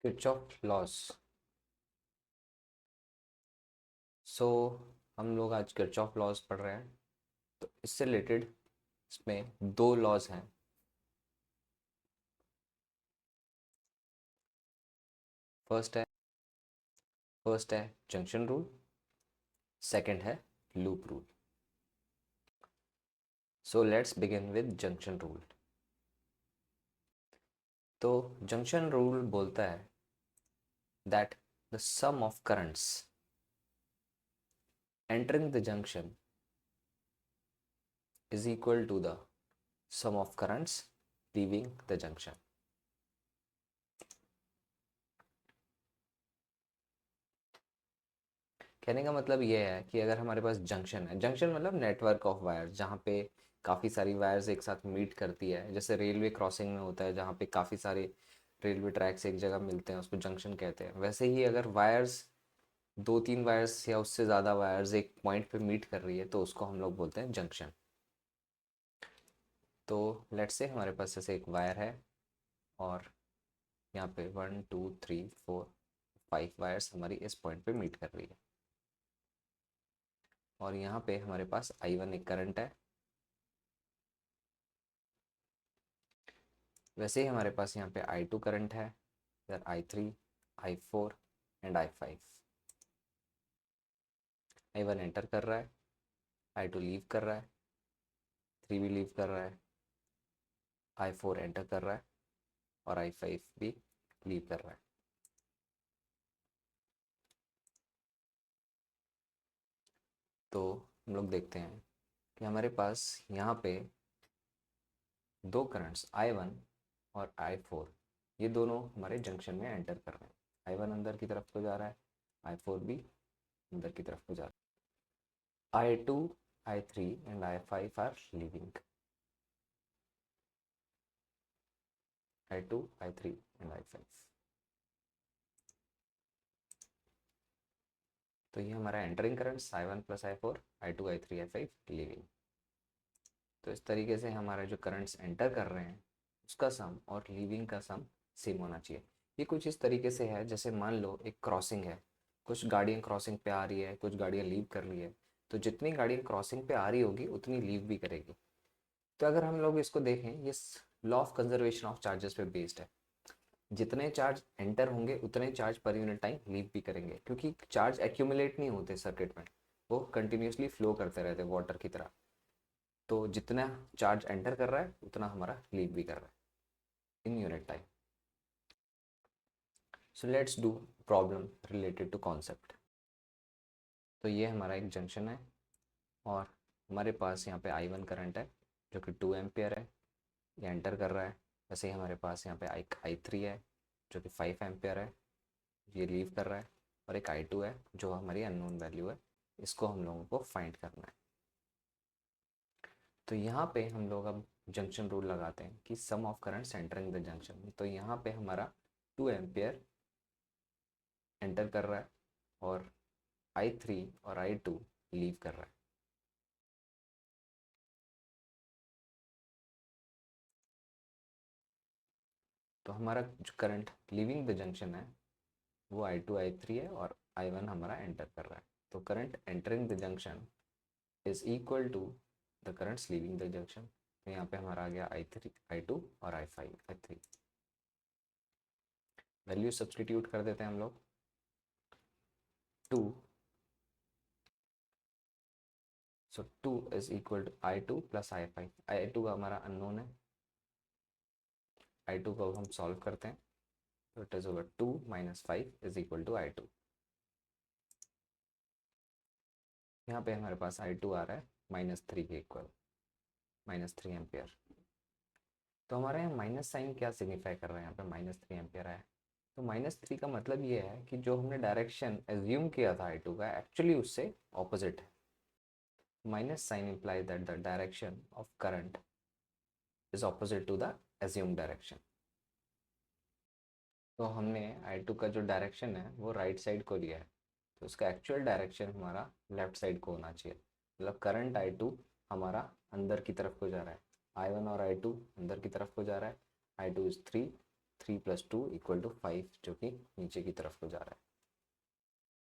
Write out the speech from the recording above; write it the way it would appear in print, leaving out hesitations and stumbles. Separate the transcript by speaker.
Speaker 1: Kirchhoff loss. सो हम लोग आज किरचॉफ लॉस पढ़ रहे हैं। तो इससे रिलेटेड इसमें दो लॉज हैं। फर्स्ट है फर्स्ट है जंक्शन रूल। सेकंड है loop rule. So let's begin with junction rule. तो जंक्शन रूल बोलता है that the sum of currents entering the junction is equal to the sum of currents leaving the junction. कहने का मतलब ये है कि अगर हमारे पास जंक्शन है, जंक्शन मतलब नेटवर्क ऑफ वायर्स, जहाँ पे काफ़ी सारी वायर्स एक साथ मीट करती है, जैसे रेलवे क्रॉसिंग में होता है जहाँ पे काफ़ी सारे रेलवे ट्रैक्स एक जगह मिलते हैं, उसको जंक्शन कहते हैं। वैसे ही अगर वायर्स, दो तीन वायर्स या उससे ज़्यादा वायर्स एक पॉइंट पे मीट कर रही है तो उसको हम लोग बोलते हैं जंक्शन। तो लेट्स से हमारे पास जैसे एक वायर है और यहाँ पे 1 2 3 4 5 वायर्स हमारी इस पॉइंट पे मीट कर रही है, और यहाँ पे हमारे पास I1 एक करंट है। वैसे ही हमारे पास यहाँ पे I2 करंट है, इधर I3, I4 and I5। I1 enter कर रहा है, I2 लीव कर रहा है, 3 भी लीव कर रहा है, I4 एंटर कर रहा है और I5 भी लीव कर रहा है। तो हम लोग देखते हैं कि हमारे पास यहाँ पे दो करंट्स I1 और I4, ये दोनों हमारे जंक्शन में एंटर कर रहे हैं। I1 अंदर की तरफ को जा रहा है, I4 भी अंदर की तरफ को जा रहा है। I2, I3 and I5 are leaving. I2, I3 and I5। तो ये हमारा entering currents I1 plus I4, I2, I3, I5 leaving. तो इस तरीके से हमारे जो करंट्स एंटर कर रहे हैं उसका सम और लीविंग का सम सेम होना चाहिए। ये कुछ इस तरीके से है जैसे मान लो एक क्रॉसिंग है, कुछ गाड़ियाँ क्रॉसिंग पे आ रही है, कुछ गाड़ियाँ लीव कर रही है। तो जितनी गाड़ियाँ क्रॉसिंग पे आ रही होगी उतनी लीव भी करेगी। तो अगर हम लोग इसको देखें, ये law of conservation of charges पे बेस्ड है। जितने चार्ज एंटर होंगे उतने charge per unit time leave भी करेंगे, क्योंकि चार्ज एक्यूमुलेट नहीं होते सर्किट में, वो कंटिन्यूसली फ्लो करते रहते हैं वाटर की तरह। तो जितना चार्ज एंटर कर रहा है उतना हमारा लीव भी कर रहा है in unit time. So let's do problem related to concept. तो ये हमारा एक जंक्शन है और हमारे पास यहाँ पे I1 करंट है जो कि 2 एम्पियर है, ये एंटर कर रहा है। वैसे ही हमारे पास यहाँ पे I3 है जो कि 5 एम्पियर है, ये लीव कर रहा है। और एक I2 है जो हमारी अननोन वैल्यू है, इसको हम लोगों को फाइंड करना है। तो यहाँ पे हम लोग अब जंक्शन रूल लगाते हैं कि sum of currents entering the junction. तो यहाँ पे हमारा 2 एम्पियर एंटर कर रहा है और I3 और I2 लीव कर रहा है। तो हमारा जो करंट लीविंग द जंक्शन है वो I2 I3 है और I1 हमारा एंटर कर रहा है। तो current entering the junction is equal to the currents leaving the junction. तो यहाँ पे हमारा आ गया I3 I2 और I5 I3। वैल्यू सब्सटीट्यूट कर देते हैं हम लोग। 2, so 2 is equal to I2 plus I5। I2 का हमारा अननोन है, I2 को हम सॉल्व करते हैं। तो it is over 2 minus 5 is equal to I2। यहाँ पे हमारे पास I2 आ रहा है -3 के इक्वल, -3 एम्पियर। तो हमारे यहाँ माइनस साइन क्या सिग्निफाई कर रहा है, यहाँ पे -3 एम्पियर आया। तो -3 का मतलब ये है कि जो हमने डायरेक्शन एज्यूम किया था I2 का, एक्चुअली उससे ऑपोजिट है। Minus sign implies that the direction of current is opposite to the assumed direction। तो हमने I2 का जो डायरेक्शन है वो राइट साइड को लिया है, तो उसका एक्चुअल डायरेक्शन हमारा लेफ्ट साइड को होना चाहिए। मतलब करंट I2 हमारा अंदर की तरफ को जा रहा है, I1 और I2 अंदर की तरफ को जा रहा है। I2 इज 3 3 + 2 = 5 जो कि नीचे की तरफ को जा रहा है।